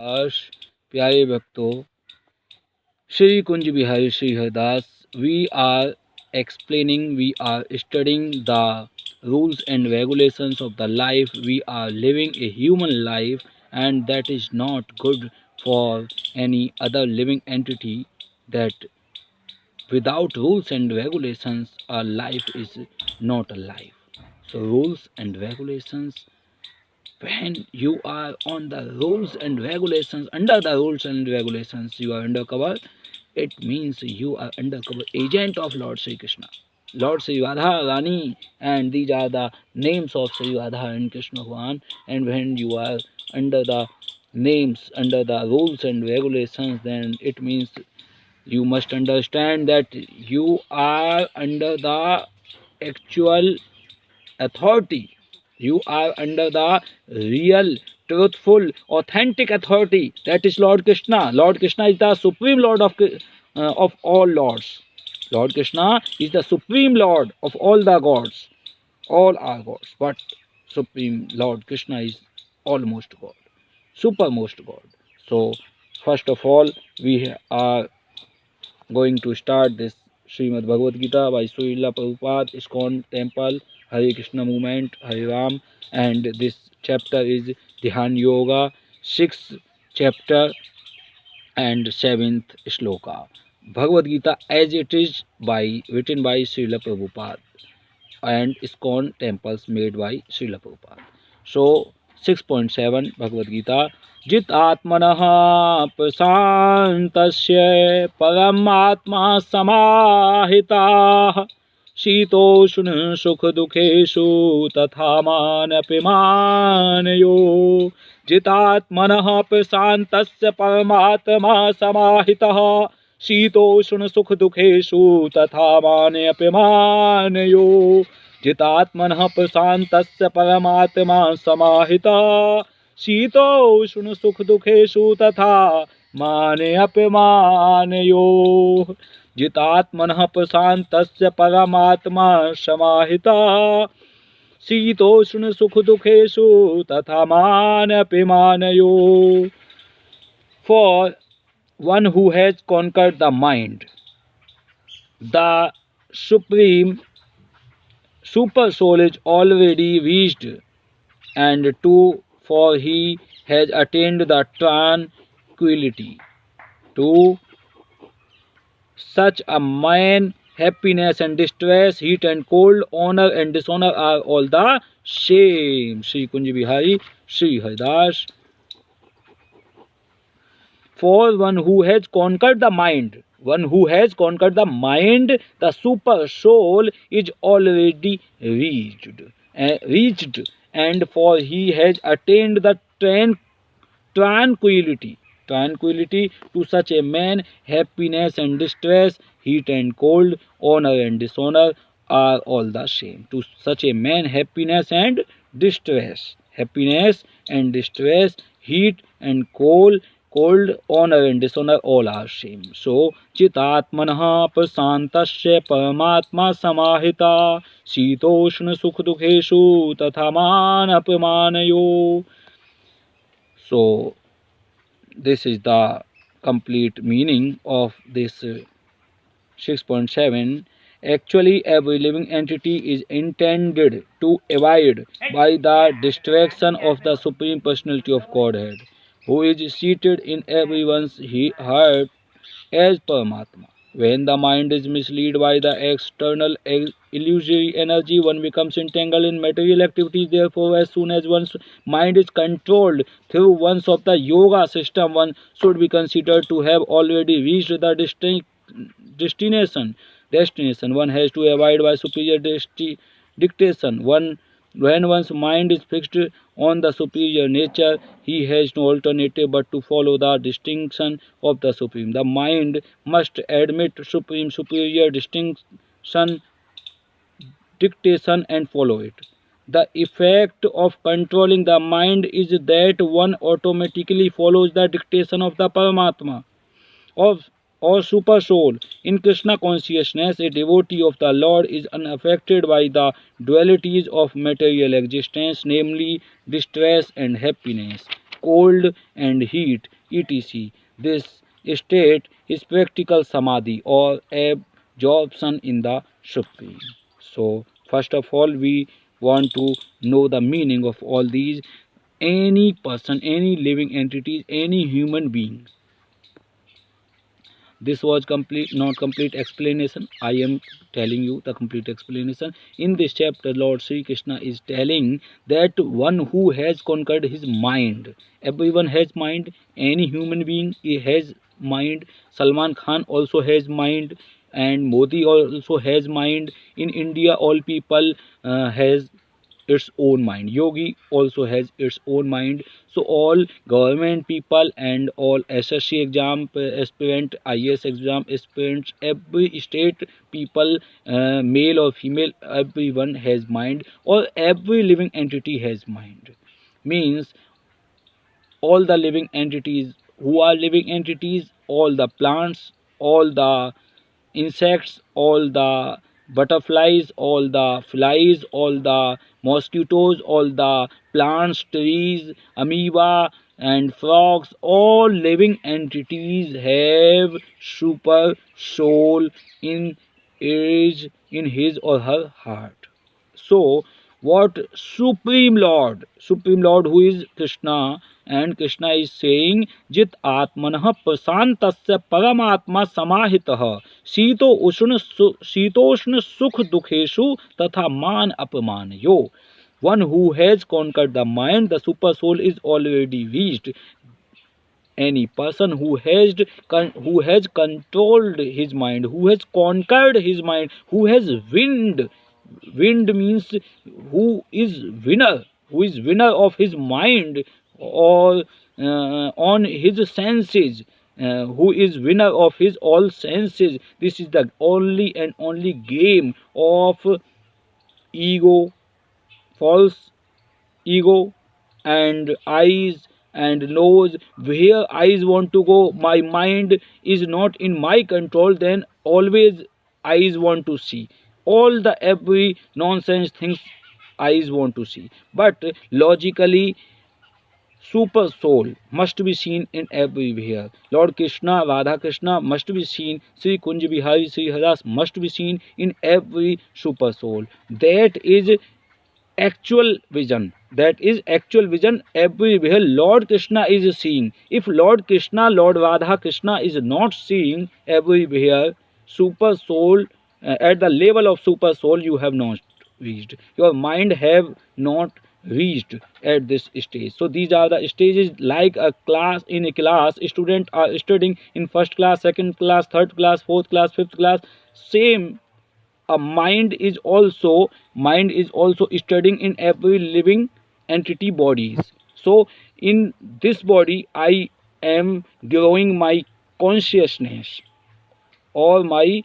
आश प्यारे भक्तों, Shri Kunj Bihari Shri Hardas, we are explaining, we are studying the rules and regulations of the life. We are living a human life, and that is not good for any other living entity. That without rules and regulations, our life is not a life. So, rules and regulations, when you are on the rules and regulations, under the rules and regulations, you are undercover. It means you are undercover agent of Lord Sri Krishna, Lord Sri Radha Rani, and these are the names of Sri Radha and Krishna Bhagavan. And when you are under the names, under the rules and regulations, then it means you must understand that you are under the actual authority. You are under the real, truthful, authentic authority. That is Lord Krishna. Lord Krishna is the supreme Lord of all lords. Lord Krishna is the supreme Lord of all the gods. All are gods, but supreme Lord Krishna is almost God, supermost God. So, first of all, we are going to start this Srimad Bhagavad Gita by Srila Prabhupada, ISKCON Temple, Hare Krishna Movement, Hare Ram, and this chapter is Dhyan Yoga, 6th chapter and 7th shloka. Bhagavad Gita as it is written by Srila Prabhupada, and ISKCON temples made by Srila Prabhupada. So 6.7 Bhagavad Gita. Jit atmanah prasantasya paramatma samahitah शीतोष्ण सुख दुखेषु तथा मानपिमानयो जितात्मनः प्रशान्तस्य परमात्मा समाहितः शीतोष्ण सुख दुखेषु तथा मानपिमानयो जितात्मनः प्रशान्तस्य परमात्मा समाहितः शीतोष्ण सुख दुखेषु तथा मानपिमानयो जितात्मनः प्रशान्तस्य परमात्मा समाहितः शीतोष्ण सुख दुखेषु तथा मानपिमानयो. For one who has conquered the mind, the supreme super soul is already reached, and two, for he has attained the tranquility. Two, such a man, happiness and distress, heat and cold, honor and dishonor are all the same. Sri Kunj Bihari, Sri Haridas. For one who has conquered the mind, the super soul is already reached, and for he has attained the tranquility. To such a man, happiness and distress, heat and cold, honor and dishonor are all the same. To such a man, happiness and distress, heat and cold, honor and dishonor, all are same. So चितात्मनः प्रशान्तस्य परमात्मा समाहिता शीतोष्ण सुख दुखेषु तथा मान अपमानयो. So this is the complete meaning of this 6.7. Actually, every living entity is intended to abide by the distraction of the Supreme Personality of Godhead, who is seated in everyone's heart as Paramatma. When the mind is misled by the external illusory energy, one becomes entangled in material activities. Therefore, as soon as one's mind is controlled through one's of the yoga system, one should be considered to have already reached the destination. One has to abide by superior dictation. When one's mind is fixed on the superior nature, he has no alternative but to follow the distinction of the Supreme. The mind must admit Supreme superior distinction, dictation, and follow it. The effect of controlling the mind is that one automatically follows the dictation of the Paramatma of or super soul. In Krishna consciousness, a devotee of the Lord is unaffected by the dualities of material existence, namely distress and happiness. cold and heat, etc. This state is practical samadhi or absorption in the supreme. So, first of all, we want to know the meaning of all these. Any person, any living entities, any human being. This was complete, not complete explanation. I am telling you the complete explanation. In this chapter, Lord Sri Krishna is telling that one who has conquered his mind. Everyone has mind. Any human being has mind. Salman Khan also has mind, and Modi also has mind. In India, all people has its own mind. Yogi also has its own mind. So all government people and all SSC exam aspirant, IS exam aspirants, every state people, male or female, everyone has mind, or every living entity has mind. Means all the living entities, who are living entities, all the plants, all the insects, all the butterflies, all the flies, all the mosquitoes, all the plants, trees, amoeba, and frogs, all living entities have super soul in his or her heart. So, what Supreme Lord who is Krishna, and Krishna is saying, Jit Atmanah Prasantasya Paramatma Samahitah Shitoshna Sukh Dukheshu Tatha Man Apaman. Yo, one who has conquered the mind, the super soul is already reached. Any person who has controlled his mind, who has conquered his mind, who has wind means who is winner of his mind, or on his senses, who is winner of his all senses. This is the only and only game of ego, false ego, and eyes and nose. Where eyes want to go, my mind is not in my control, then always eyes want to see all the every nonsense things. Eyes want to see, but logically super soul must be seen in everywhere. Lord Krishna, Radha Krishna must be seen. Sri Kunj Bihari, Sri Haras must be seen in every super soul. That is actual vision. That is actual vision. Everywhere Lord Krishna is seeing. If Lord Krishna, Lord Radha Krishna is not seeing everywhere, super soul, at the level of super soul, you have not reached. Your mind have not reached at this stage. So these are the stages. Like a class, in a class student are studying in first class, second class, third class, fourth class, fifth class. Same, a mind is also studying in every living entity bodies. So in this body I am growing my consciousness, or my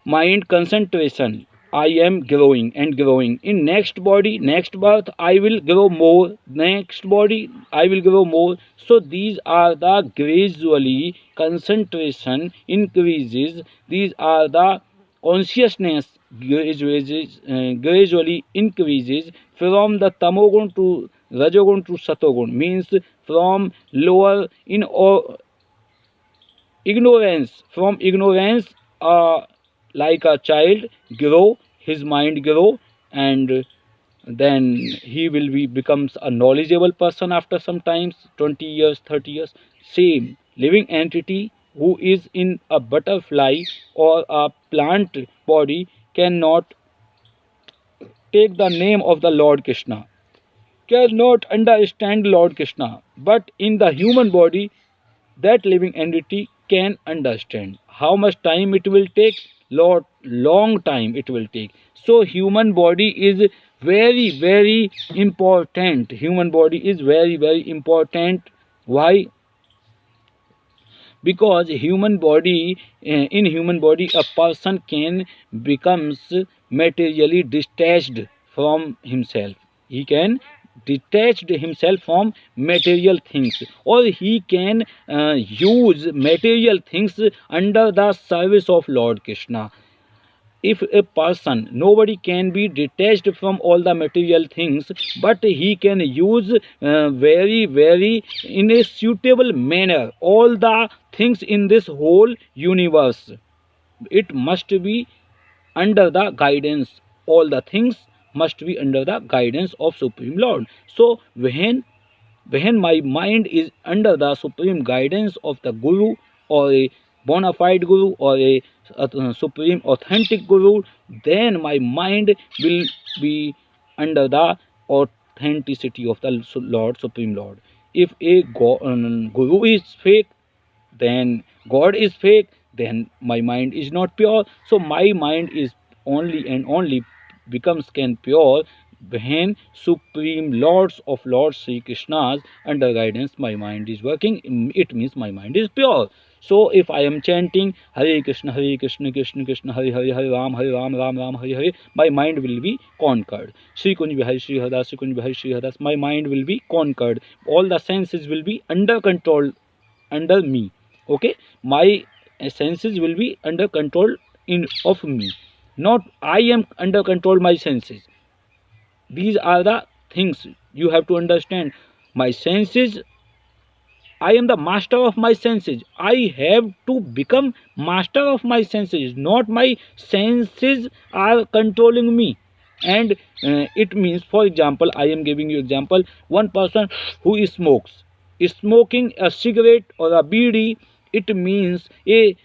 mind concentration. I am growing and growing. In next body, next birth, I will grow more. Next body, I will grow more. So these are the gradually concentration increases. These are the consciousness gradually increases from the tamogun to rajogun to satogun. Means from lower in ignorance, from ignorance, like a child grow, his mind grow, and then he will be becomes a knowledgeable person after some times, 20 years, 30 years. Same living entity who is in a butterfly or a plant body cannot take the name of the Lord Krishna, cannot understand Lord Krishna, but in the human body, that living entity can understand. How much time it will take? Long time it will take. So human body is very important. Human body is very important. Why? Because human body, in human body a person can becomes materially detached from himself. He can detached himself from material things, or he can use material things under the service of Lord Krishna. if a person, nobody can be detached from all the material things, but he can use very in a suitable manner all the things in this whole universe. It must be under the guidance, all the things must be under the guidance of Supreme Lord. So when my mind is under the supreme guidance of the guru, or a bona fide guru, or a supreme authentic guru, then my mind will be under the authenticity of the Lord, Supreme Lord. If a guru is fake, then God is fake, then my mind is not pure. So my mind is only and only becomes can pure when Supreme Lords of Lords Sri Krishna's under guidance my mind is working. It means my mind is pure. So if I am chanting Hare Krishna, Krishna Krishna, Hare Hare, Hare Ram, Ram Ram, Hare Hare, my mind will be conquered. Sri Kunj Bihari Sri Haridas, Sri Kunj Bihari Sri Haridas, my mind will be conquered. All the senses will be under control, under me. Okay, my senses will be under control in of me, not I am under control my senses. These are the things you have to understand. My senses, I am the master of my senses. I have to become master of my senses, not my senses are controlling me. And it means, for example, I am giving you example. One person who smokes, smoking a cigarette or a bidi, it means a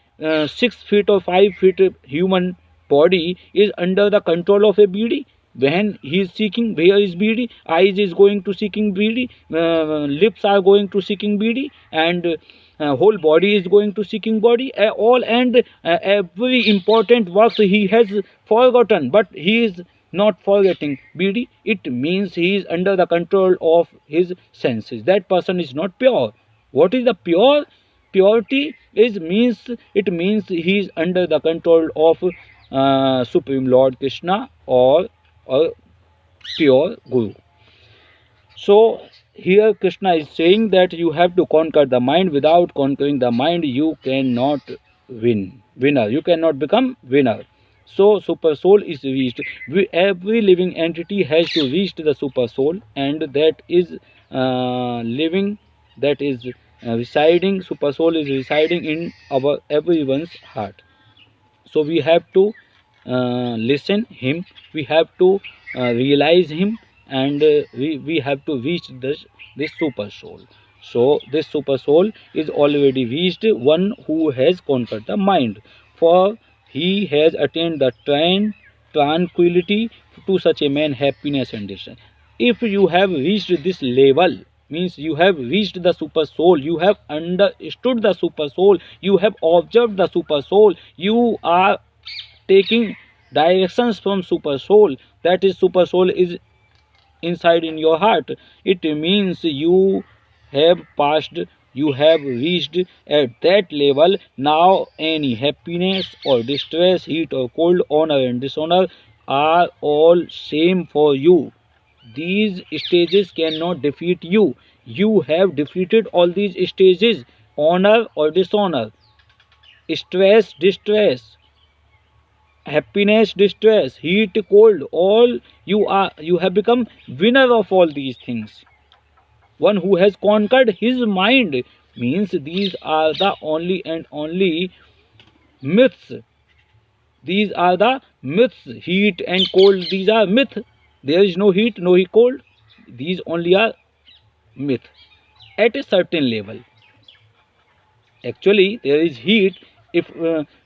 6 feet or 5 feet human body is under the control of a bidi. When he is seeking, where is bd, eyes is going to seeking bd, lips are going to seeking bd, and whole body is going to seeking body, all, and every important works he has forgotten, but he is not forgetting bd. It means he is under the control of his senses. That person is not pure. What is the pure? Purity is means, it means he is under the control of Supreme Lord Krishna, or pure guru. So here Krishna is saying that you have to conquer the mind. Without conquering the mind, you cannot winner. You cannot become winner. So super soul is reached. Every living entity has to reach the super soul, and that is living, that is residing. Super soul is residing in our everyone's heart. So we have to listen him, we have to realize him, and we have to reach this super soul. So this super soul is already reached, one who has conquered the mind, for he has attained the tranquility. To such a man happiness and distance. If you have reached this level, means you have reached the super soul, you have understood the super soul, you have observed the super soul, you are taking directions from super soul, that is super soul is inside in your heart. It means you have passed, you have reached at that level. Now any happiness or distress, heat or cold, honor and dishonor are all same for you. These stages cannot defeat you. You have defeated all these stages: honor or dishonor, stress, distress, happiness, distress, heat, cold, all. You have become winner of all these things. One who has conquered his mind, means these are the only and only myths. These are the myths. Heat and cold, these are myth. There is no heat, no cold. These only are myth at a certain level. Actually there is heat. If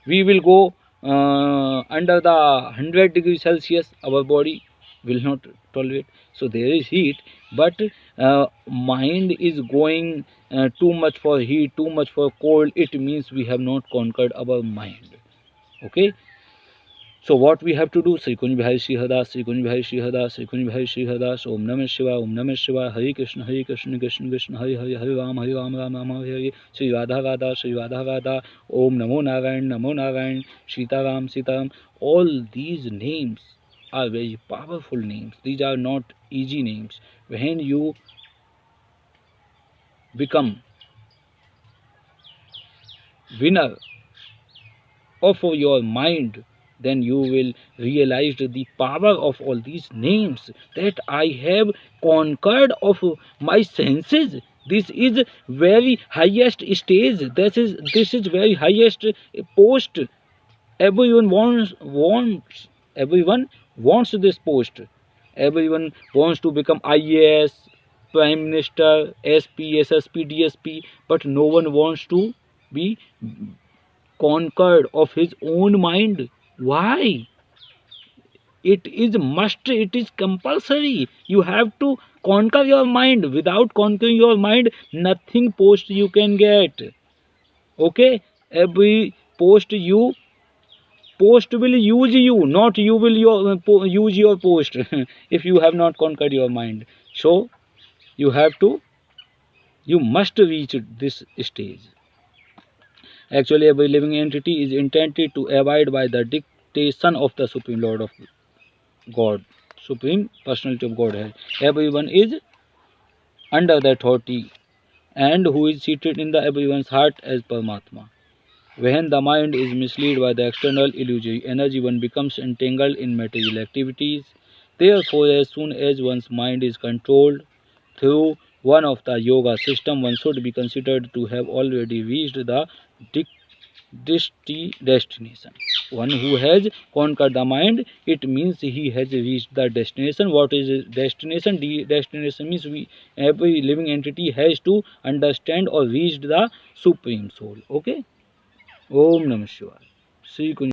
we will go under the 100 degrees Celsius, our body will not tolerate. So there is heat, but mind is going too much for heat, too much for cold. It means we have not conquered our mind. Okay, so what we have to do? Sri Kunj Bihari Sri Haridas, Sri Kunj Bihari Sri Haridas, Sri Kunj Bihari Sri Haridas. Om Namah Shivaya, Om Namah Shivaya. Hare Krishna, Krishna Krishna, Hare Hare, Hare Ram, Ram Ram, Hare Hare. Sri Radha Radha, Sri Radha Radha. Om Namo Narayan, Namo Narayan. Sita Ram, Sita Ram. All these names are very powerful names. These are not easy names. When you become winner of your mind, then you will realize the power of all these names, that I have conquered of my senses. This is very highest stage. This is very highest post. Everyone wants this post. Everyone wants to become IAS, prime minister, SP, SSP, DSP, but no one wants to be conquered of his own mind. Why? It is must, it is compulsory. You have to conquer your mind. Without conquering your mind, nothing post you can get. Okay, every post will use you, not you will use your post. If you have not conquered your mind, so you have to, you must reach this stage. Actually, every living entity is intended to abide by the dictation of the Supreme Lord of God, Supreme Personality of Godhead. Everyone is under the authority, and who is seated in the everyone's heart as Paramatma. When the mind is misled by the external illusory energy, one becomes entangled in material activities. Therefore, as soon as one's mind is controlled through one of the yoga system, one should be considered to have already reached the destination. One who has conquered the mind, it means he has reached the destination. What is destination? Destination means every living entity has to understand or reach the supreme soul. Okay. Om Namah Shivaya. Sri Kunj